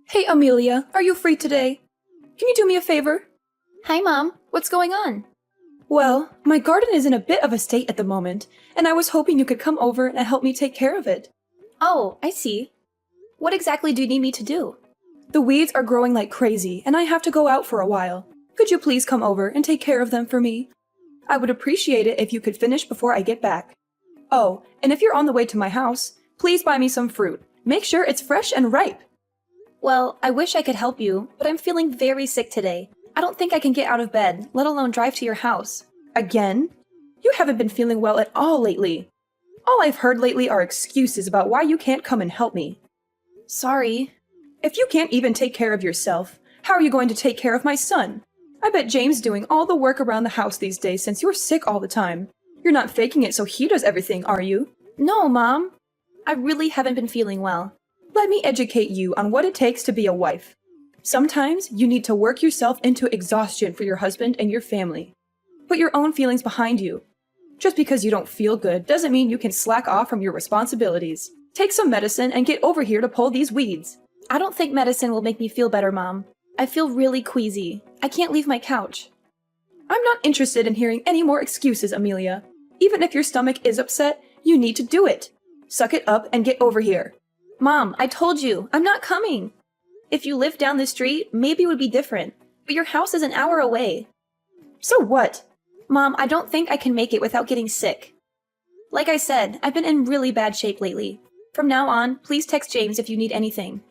Hey, Amelia, are you free today? Can you do me a favor? Hi, Mom. What's going on? Well, my garden is in a bit of a state at the moment, and I was hoping you could come over and help me take care of it. Oh, I see. What exactly do you need me to do? The weeds are growing like crazy, and I have to go out for a while. Could you please come over and take care of them for me? I would appreciate it if you could finish before I get back. Oh, and if you're on the way to my house, please buy me some fruit. Make sure it's fresh and ripe. Well, I wish I could help you, but I'm feeling very sick today. I don't think I can get out of bed, let alone drive to your house. Again? You haven't been feeling well at all lately. All I've heard lately are excuses about why you can't come and help me. Sorry. If you can't even take care of yourself, how are you going to take care of my son? I bet James doing all the work around the house these days since you're sick all the time. You're not faking it so he does everything, are you? No, Mom. I really haven't been feeling well. Let me educate you on what it takes to be a wife. Sometimes you need to work yourself into exhaustion for your husband and your family. Put your own feelings behind you. Just because you don't feel good doesn't mean you can slack off from your responsibilities. Take some medicine and get over here to pull these weeds. I don't think medicine will make me feel better, Mom. I feel really queasy. I can't leave my couch. I'm not interested in hearing any more excuses, Amelia. Even if your stomach is upset, you need to do it. Suck it up and get over here. Mom, I told you, I'm not coming. If you lived down the street, maybe it would be different. But your house is an hour away. So what? Mom, I don't think I can make it without getting sick. Like I said, I've been in really bad shape lately. From now on, please text James if you need anything.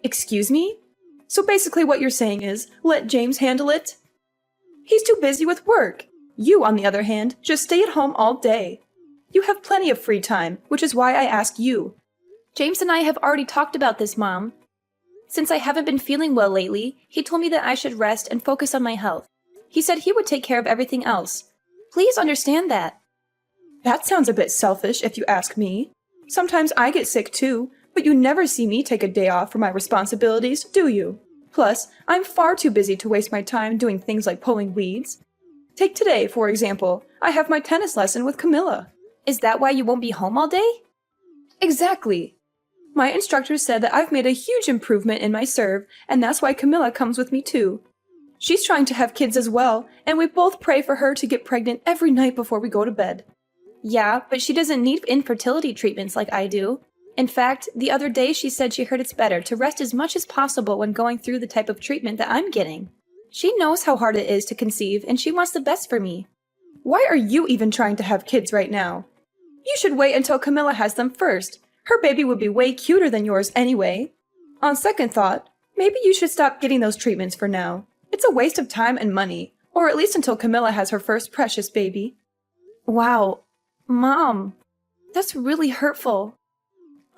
Excuse me? So basically what you're saying is, let James handle it? He's too busy with work. You, on the other hand, just stay at home all day. You have plenty of free time, which is why I ask you. James and I have already talked about this, Mom. Since I haven't been feeling well lately, he told me that I should rest and focus on my health. He said he would take care of everything else. Please understand that. That sounds a bit selfish if you ask me. Sometimes I get sick too, but you never see me take a day off for my responsibilities, do you? Plus, I'm far too busy to waste my time doing things like pulling weeds. Take today, for example. I have my tennis lesson with Camilla. Is that why you won't be home all day? Exactly. My instructor said that I've made a huge improvement in my serve, and that's why Camilla comes with me too. She's trying to have kids as well, and we both pray for her to get pregnant every night before we go to bed. Yeah, but she doesn't need infertility treatments like I do. In fact, the other day she said she heard it's better to rest as much as possible when going through the type of treatment that I'm getting. She knows how hard it is to conceive, and she wants the best for me. Why are you even trying to have kids right now? You should wait until Camilla has them first. Her baby would be way cuter than yours anyway. On second thought, maybe you should stop getting those treatments for now. It's a waste of time and money, or at least until Camilla has her first precious baby. Wow, Mom, that's really hurtful.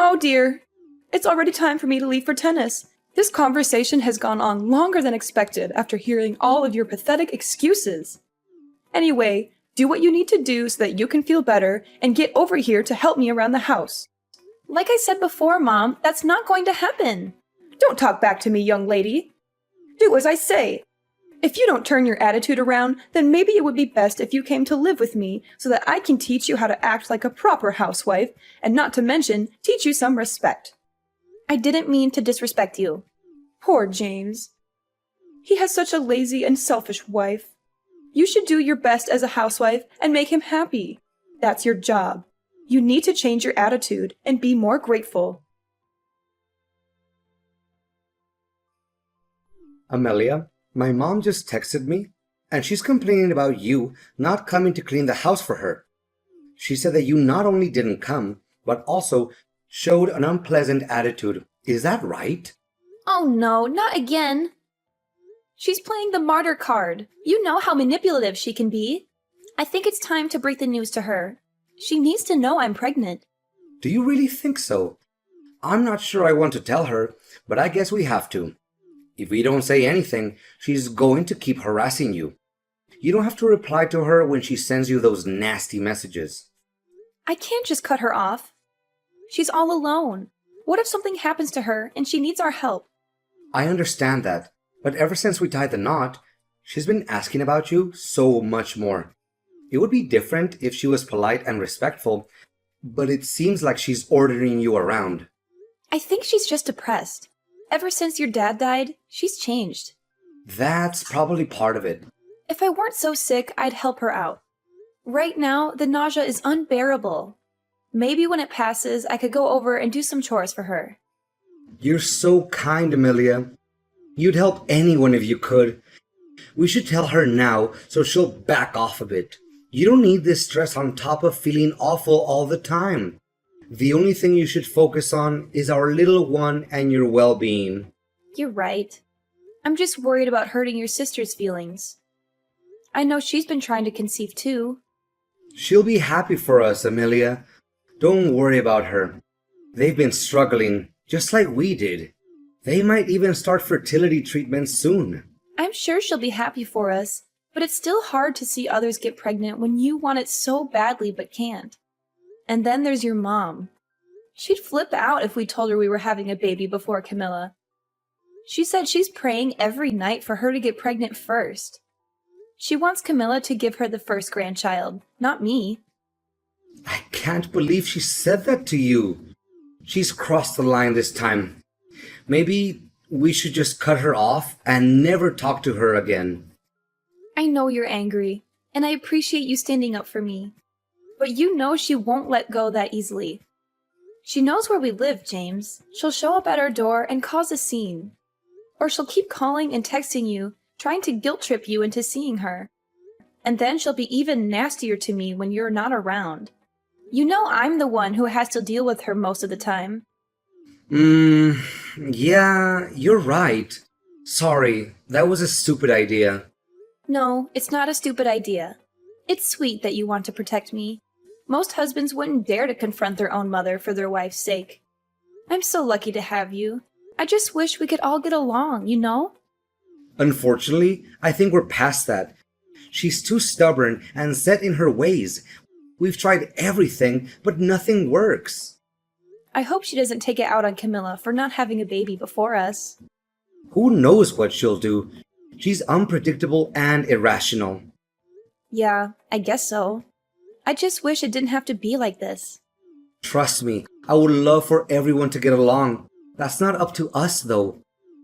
Oh dear, it's already time for me to leave for tennis. This conversation has gone on longer than expected after hearing all of your pathetic excuses. Anyway, do what you need to do so that you can feel better and get over here to help me around the house. Like I said before, Mom, that's not going to happen. Don't talk back to me, young lady. Do as I say. If you don't turn your attitude around, then maybe it would be best if you came to live with me so that I can teach you how to act like a proper housewife, and not to mention, teach you some respect. I didn't mean to disrespect you. Poor James. He has such a lazy and selfish wife. You should do your best as a housewife and make him happy. That's your job. You need to change your attitude and be more grateful. Amelia, my mom just texted me, and she's complaining about you not coming to clean the house for her. She said that you not only didn't come, but also showed an unpleasant attitude. Is that right? Oh no, not again. She's playing the martyr card. You know how manipulative she can be. I think it's time to break the news to her. She needs to know I'm pregnant. Do you really think so? I'm not sure I want to tell her, but I guess we have to. If we don't say anything, she's going to keep harassing you. You don't have to reply to her when she sends you those nasty messages. I can't just cut her off. She's all alone. What if something happens to her and she needs our help? I understand that, but ever since we tied the knot, she's been asking about you so much more. It would be different if she was polite and respectful, but it seems like she's ordering you around. I think she's just depressed. Ever since your dad died, she's changed. That's probably part of it. If I weren't so sick, I'd help her out. Right now, the nausea is unbearable. Maybe when it passes, I could go over and do some chores for her. You're so kind, Amelia. You'd help anyone if you could. We should tell her now so she'll back off a bit. You don't need this stress on top of feeling awful all the time. The only thing you should focus on is our little one and your well-being. You're right. I'm just worried about hurting your sister's feelings. I know she's been trying to conceive too. She'll be happy for us, Amelia. Don't worry about her. They've been struggling, just like we did. They might even start fertility treatments soon. I'm sure she'll be happy for us, but it's still hard to see others get pregnant when you want it so badly but can't. And then there's your mom. She'd flip out if we told her we were having a baby before Camilla. She said she's praying every night for her to get pregnant first. She wants Camilla to give her the first grandchild, not me. I can't believe she said that to you. She's crossed the line this time. Maybe we should just cut her off and never talk to her again. I know you're angry, and I appreciate you standing up for me. But you know she won't let go that easily. She knows where we live, James. She'll show up at our door and cause a scene. Or she'll keep calling and texting you, trying to guilt trip you into seeing her. And then she'll be even nastier to me when you're not around. You know I'm the one who has to deal with her most of the time. Yeah, you're right. Sorry, that was a stupid idea. No, it's not a stupid idea. It's sweet that you want to protect me. Most husbands wouldn't dare to confront their own mother for their wife's sake. I'm so lucky to have you. I just wish we could all get along, you know? Unfortunately, I think we're past that. She's too stubborn and set in her ways. We've tried everything, but nothing works. I hope she doesn't take it out on Camilla for not having a baby before us. Who knows what she'll do? She's unpredictable and irrational. Yeah, I guess so. I just wish it didn't have to be like this. Trust me, I would love for everyone to get along. That's not up to us, though.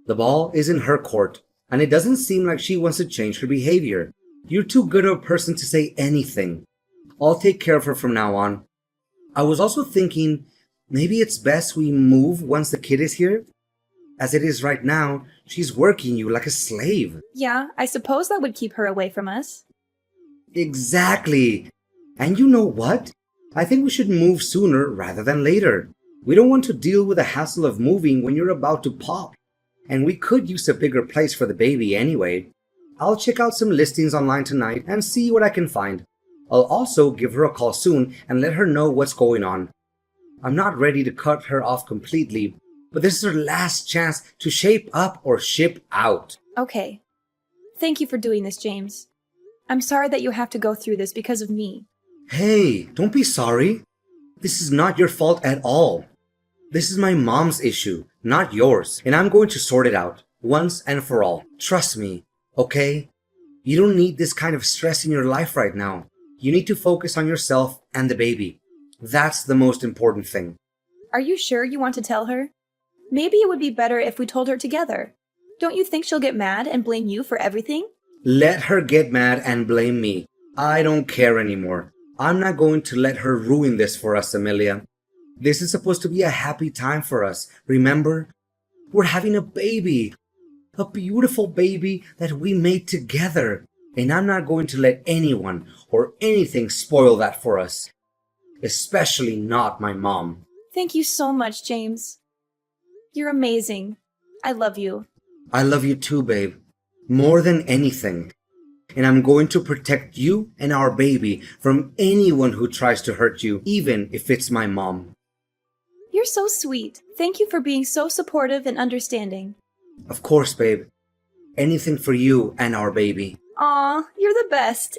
The ball is in her court, and it doesn't seem like she wants to change her behavior. You're too good of a person to say anything. I'll take care of her from now on. I was also thinking, maybe it's best we move once the kid is here? As it is right now, she's working you like a slave. Yeah, I suppose that would keep her away from us. Exactly. And you know what? I think we should move sooner rather than later. We don't want to deal with the hassle of moving when you're about to pop. And we could use a bigger place for the baby anyway. I'll check out some listings online tonight and see what I can find. I'll also give her a call soon and let her know what's going on. I'm not ready to cut her off completely, but this is her last chance to shape up or ship out. Okay. Thank you for doing this, James. I'm sorry that you have to go through this because of me. Hey, don't be sorry. This is not your fault at all. This is my mom's issue, not yours, and I'm going to sort it out, once and for all. Trust me, okay? You don't need this kind of stress in your life right now. You need to focus on yourself and the baby. That's the most important thing. Are you sure you want to tell her? Maybe it would be better if we told her together. Don't you think she'll get mad and blame you for everything? Let her get mad and blame me. I don't care anymore. I'm not going to let her ruin this for us, Amelia. This is supposed to be a happy time for us, remember? We're having a baby. A beautiful baby that we made together. And I'm not going to let anyone or anything spoil that for us. Especially not my mom. Thank you so much, James. You're amazing. I love you. I love you too, babe. More than anything. And I'm going to protect you and our baby from anyone who tries to hurt you, even if it's my mom. You're so sweet. Thank you for being so supportive and understanding. Of course, babe. Anything for you and our baby. Aw, you're the best.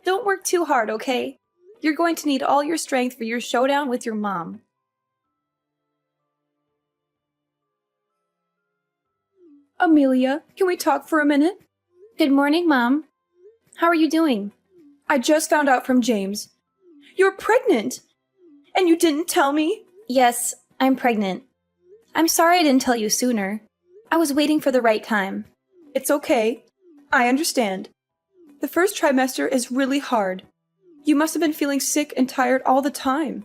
Don't work too hard, okay? You're going to need all your strength for your showdown with your mom. Amelia, can we talk for a minute? Good morning, Mom. How are you doing? I just found out from James. You're pregnant! And you didn't tell me? Yes, I'm pregnant. I'm sorry I didn't tell you sooner. I was waiting for the right time. It's okay. I understand. The first trimester is really hard. You must have been feeling sick and tired all the time.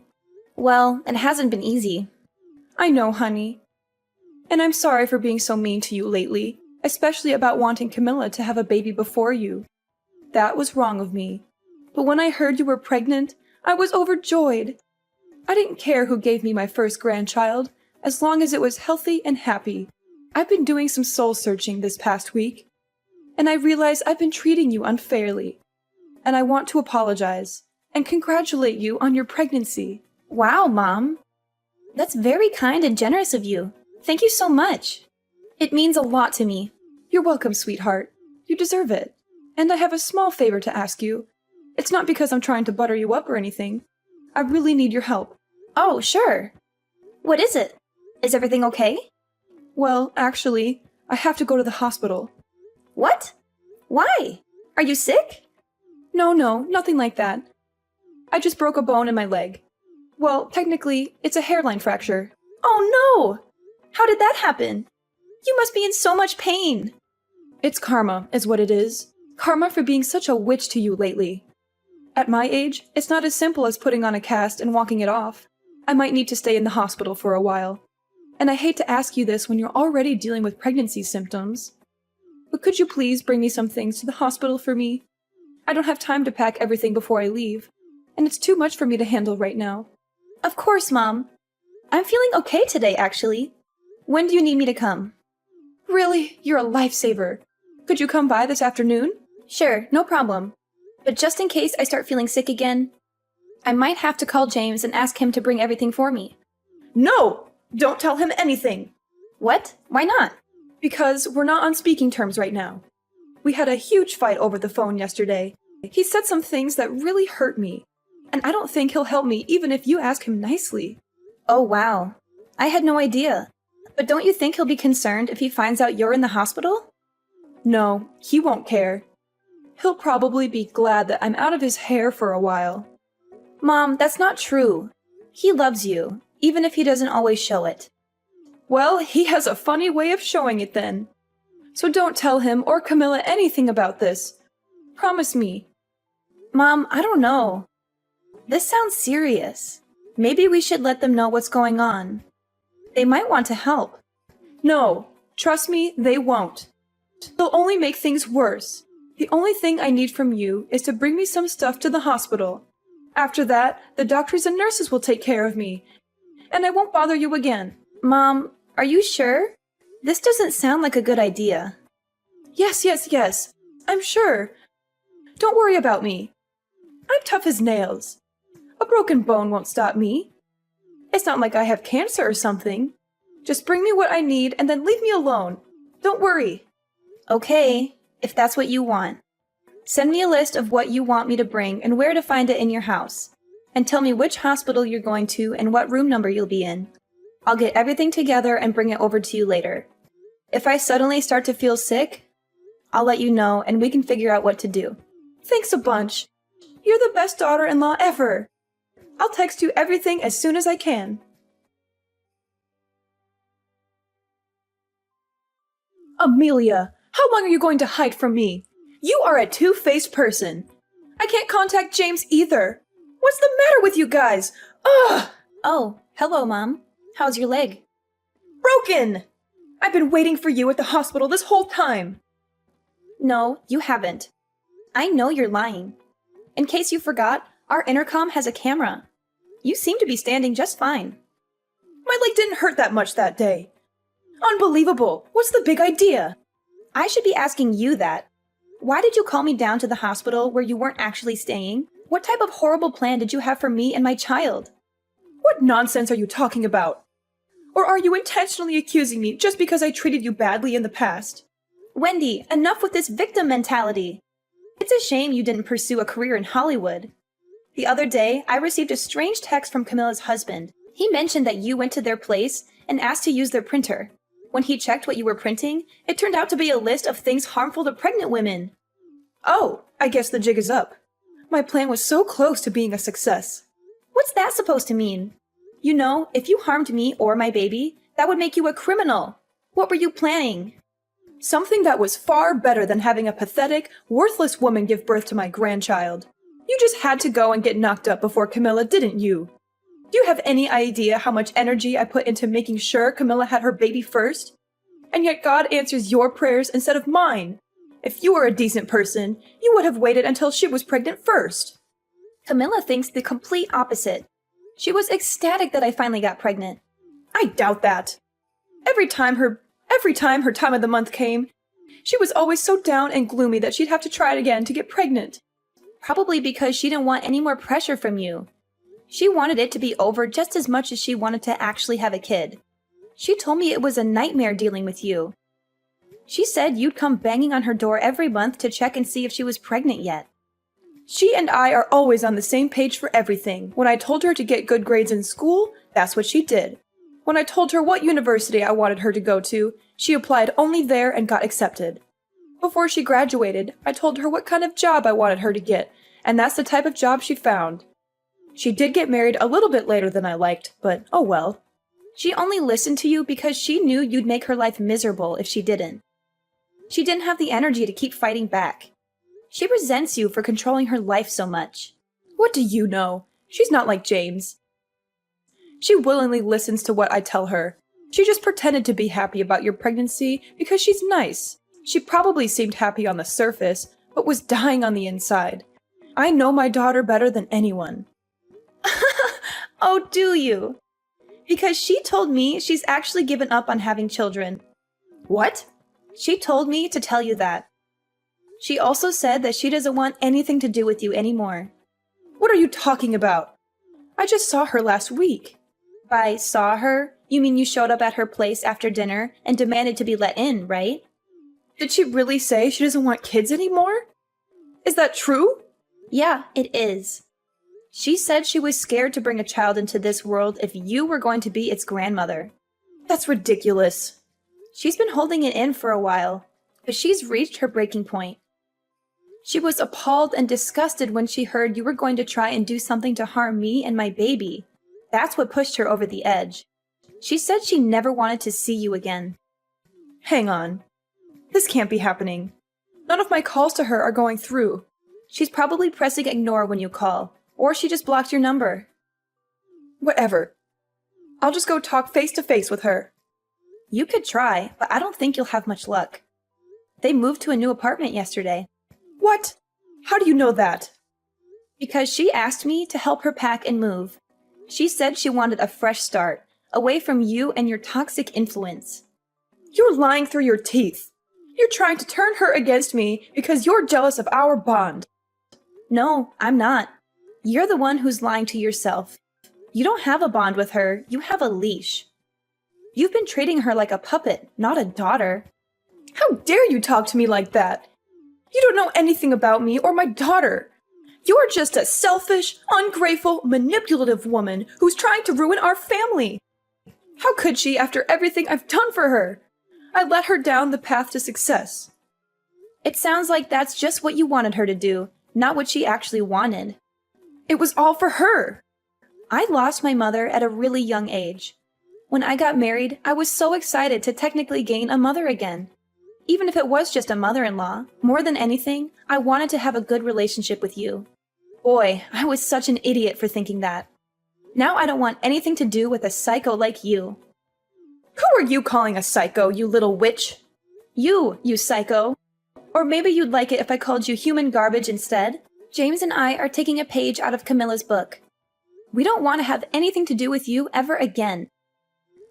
Well, it hasn't been easy. I know, honey. And I'm sorry for being so mean to you lately, especially about wanting Camilla to have a baby before you. That was wrong of me. But when I heard you were pregnant, I was overjoyed. I didn't care who gave me my first grandchild, as long as it was healthy and happy. I've been doing some soul searching this past week, and I realize I've been treating you unfairly. And I want to apologize and congratulate you on your pregnancy. Wow, Mom. That's very kind and generous of you. Thank you so much. It means a lot to me. You're welcome, sweetheart. You deserve it. And I have a small favor to ask you. It's not because I'm trying to butter you up or anything. I really need your help. Oh, sure. What is it? Is everything okay? Well, actually, I have to go to the hospital. What? Why? Are you sick? No, nothing like that. I just broke a bone in my leg. Well, technically, it's a hairline fracture. Oh no! How did that happen? You must be in so much pain. It's karma, is what it is. Karma for being such a witch to you lately. At my age, it's not as simple as putting on a cast and walking it off. I might need to stay in the hospital for a while. And I hate to ask you this when you're already dealing with pregnancy symptoms. But could you please bring me some things to the hospital for me? I don't have time to pack everything before I leave, and it's too much for me to handle right now. Of course, Mom. I'm feeling okay today, actually. When do you need me to come? Really? You're a lifesaver. Could you come by this afternoon? Sure, no problem. But just in case I start feeling sick again, I might have to call James and ask him to bring everything for me. No! Don't tell him anything! What? Why not? Because we're not on speaking terms right now. We had a huge fight over the phone yesterday. He said some things that really hurt me, and I don't think he'll help me even if you ask him nicely. Oh, wow. I had no idea. But don't you think he'll be concerned if he finds out you're in the hospital? No, he won't care. He'll probably be glad that I'm out of his hair for a while. Mom, that's not true. He loves you, even if he doesn't always show it. Well, he has a funny way of showing it then. So don't tell him or Camilla anything about this. Promise me. Mom, I don't know. This sounds serious. Maybe we should let them know what's going on. They might want to help. No, trust me, they won't. They'll only make things worse. The only thing I need from you is to bring me some stuff to the hospital. After that, the doctors and nurses will take care of me, and I won't bother you again. Mom, are you sure? This doesn't sound like a good idea. Yes. I'm sure. Don't worry about me. I'm tough as nails. A broken bone won't stop me. It's not like I have cancer or something. Just bring me what I need and then leave me alone. Don't worry. Okay, if that's what you want. Send me a list of what you want me to bring and where to find it in your house. And tell me which hospital you're going to and what room number you'll be in. I'll get everything together and bring it over to you later. If I suddenly start to feel sick, I'll let you know and we can figure out what to do. Thanks a bunch. You're the best daughter-in-law ever. I'll text you everything as soon as I can. Amelia, how long are you going to hide from me? You are a two-faced person. I can't contact James either. What's the matter with you guys? Ugh! Oh, hello, Mom. How's your leg? Broken! I've been waiting for you at the hospital this whole time. No, you haven't. I know you're lying. In case you forgot, our intercom has a camera. You seem to be standing just fine. My leg didn't hurt that much that day. Unbelievable! What's the big idea? I should be asking you that. Why did you call me down to the hospital where you weren't actually staying? What type of horrible plan did you have for me and my child? What nonsense are you talking about? Or are you intentionally accusing me just because I treated you badly in the past? Wendy, enough with this victim mentality. It's a shame you didn't pursue a career in Hollywood. The other day, I received a strange text from Camilla's husband. He mentioned that you went to their place and asked to use their printer. When he checked what you were printing, it turned out to be a list of things harmful to pregnant women. Oh, I guess the jig is up. My plan was so close to being a success. What's that supposed to mean? You know, if you harmed me or my baby, That would make you a criminal. What were you planning? Something that was far better than having a pathetic, worthless woman give birth to my grandchild. You just had to go and get knocked up before Camilla, didn't you? Do you have any idea how much energy I put into making sure Camilla had her baby first? And yet God answers your prayers instead of mine. If you were a decent person, you would have waited until she was pregnant first. Camilla thinks the complete opposite. She was ecstatic that I finally got pregnant. I doubt that. Every time her time of the month came, she was always so down and gloomy that she'd have to try it again to get pregnant. Probably because she didn't want any more pressure from you. She wanted it to be over just as much as she wanted to actually have a kid. She told me it was a nightmare dealing with you. She said you'd come banging on her door every month to check and see if she was pregnant yet. She and I are always on the same page for everything. When I told her to get good grades in school, that's what she did. When I told her what university I wanted her to go to, she applied only there and got accepted. Before she graduated, I told her what kind of job I wanted her to get, and that's the type of job she found. She did get married a little bit later than I liked, but oh well. She only listened to you because she knew you'd make her life miserable if she didn't. She didn't have the energy to keep fighting back. She resents you for controlling her life so much. What do you know? She's not like James. She willingly listens to what I tell her. She just pretended to be happy about your pregnancy because she's nice. She probably seemed happy on the surface, but was dying on the inside. I know my daughter better than anyone. Oh, do you? Because she told me she's actually given up on having children. What? She told me to tell you that. She also said that she doesn't want anything to do with you anymore. What are you talking about? I just saw her last week. By saw her, you mean you showed up at her place after dinner and demanded to be let in, right? Did she really say she doesn't want kids anymore? Is that true? Yeah, it is. She said she was scared to bring a child into this world if you were going to be its grandmother. That's ridiculous. She's been holding it in for a while, but she's reached her breaking point. She was appalled and disgusted when she heard you were going to try and do something to harm me and my baby. That's what pushed her over the edge. She said she never wanted to see you again. Hang on. This can't be happening. None of my calls to her are going through. She's probably pressing ignore when you call, or she just blocked your number. Whatever. I'll just go talk face to face with her. You could try, but I don't think you'll have much luck. They moved to a new apartment yesterday. What? How do you know that? Because she asked me to help her pack and move. She said she wanted a fresh start, away from you and your toxic influence. You're lying through your teeth. You're trying to turn her against me because you're jealous of our bond. No, I'm not. You're the one who's lying to yourself. You don't have a bond with her, you have a leash. You've been treating her like a puppet, not a daughter. How dare you talk to me like that? You don't know anything about me or my daughter. You're just a selfish, ungrateful, manipulative woman who's trying to ruin our family. How could she after everything I've done for her? I let her down the path to success. It sounds like that's just what you wanted her to do, not what she actually wanted. It was all for her. I lost my mother at a really young age. When I got married, I was so excited to technically gain a mother again. Even if it was just a mother-in-law, more than anything, I wanted to have a good relationship with you. Boy, I was such an idiot for thinking that. Now I don't want anything to do with a psycho like you. Who are you calling a psycho, you little witch? You psycho. Or maybe you'd like it if I called you human garbage instead? James and I are taking a page out of Camilla's book. We don't want to have anything to do with you ever again.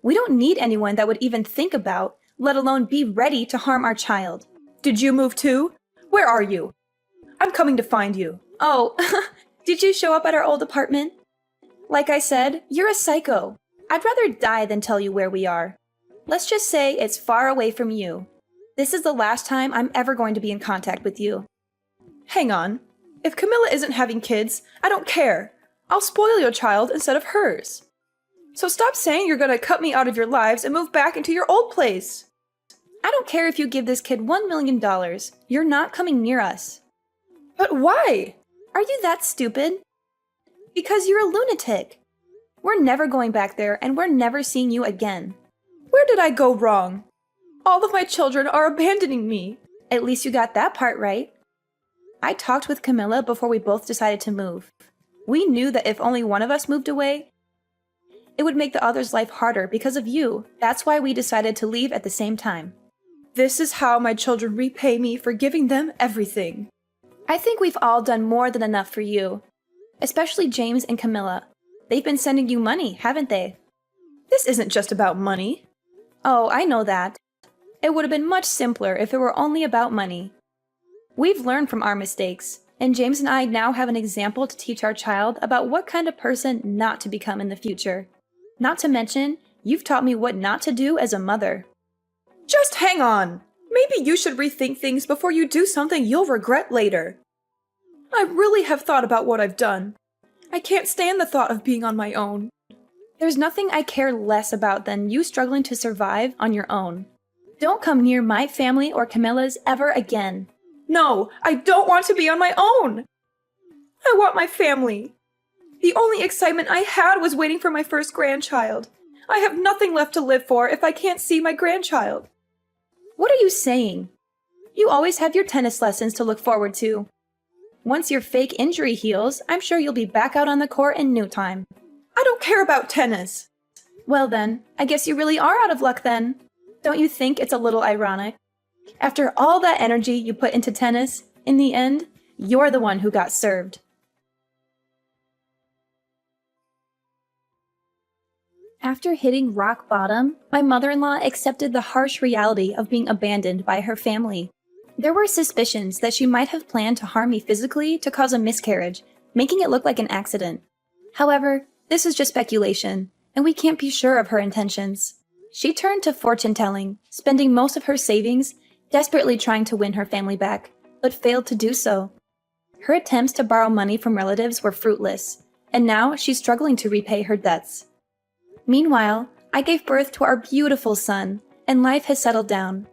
We don't need anyone that would even think about, let alone be ready to harm our child. Did you move too? Where are you? I'm coming to find you. Oh, did you show up at our old apartment? Like I said, you're a psycho. I'd rather die than tell you where we are. Let's just say it's far away from you. This is the last time I'm ever going to be in contact with you. Hang on. If Camilla isn't having kids, I don't care. I'll spoil your child instead of hers. So stop saying you're gonna cut me out of your lives and move back into your old place. I don't care if you give this kid $1 million. You're not coming near us. But why? Are you that stupid? Because you're a lunatic. We're never going back there and we're never seeing you again. Where did I go wrong? All of my children are abandoning me. At least you got that part right. I talked with Camilla before we both decided to move. We knew that if only one of us moved away, it would make the other's life harder because of you. That's why we decided to leave at the same time. This is how my children repay me for giving them everything. I think we've all done more than enough for you. Especially James and Camilla. They've been sending you money, haven't they? This isn't just about money. Oh, I know that. It would have been much simpler if it were only about money. We've learned from our mistakes, and James and I now have an example to teach our child about what kind of person not to become in the future. Not to mention, you've taught me what not to do as a mother. Just hang on. Maybe you should rethink things before you do something you'll regret later. I really have thought about what I've done. I can't stand the thought of being on my own. There's nothing I care less about than you struggling to survive on your own. Don't come near my family or Camilla's ever again. No, I don't want to be on my own. I want my family. The only excitement I had was waiting for my first grandchild. I have nothing left to live for if I can't see my grandchild. What are you saying? You always have your tennis lessons to look forward to. Once your fake injury heals, I'm sure you'll be back out on the court in no time. I don't care about tennis. Well then, I guess you really are out of luck then. Don't you think it's a little ironic? After all that energy you put into tennis, in the end, you're the one who got served. After hitting rock bottom, my mother-in-law accepted the harsh reality of being abandoned by her family. There were suspicions that she might have planned to harm me physically to cause a miscarriage, making it look like an accident. However, this is just speculation, and we can't be sure of her intentions. She turned to fortune-telling, spending most of her savings, desperately trying to win her family back, but failed to do so. Her attempts to borrow money from relatives were fruitless, and now she's struggling to repay her debts. Meanwhile, I gave birth to our beautiful son, and life has settled down.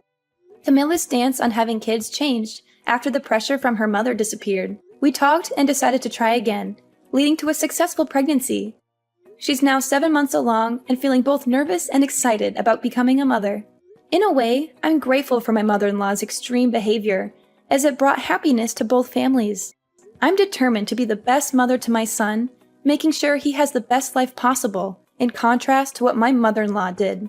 Camilla's stance on having kids changed after the pressure from her mother disappeared. We talked and decided to try again, leading to a successful pregnancy. She's now 7 months along and feeling both nervous and excited about becoming a mother. In a way, I'm grateful for my mother-in-law's extreme behavior, as it brought happiness to both families. I'm determined to be the best mother to my son, making sure he has the best life possible, in contrast to what my mother-in-law did.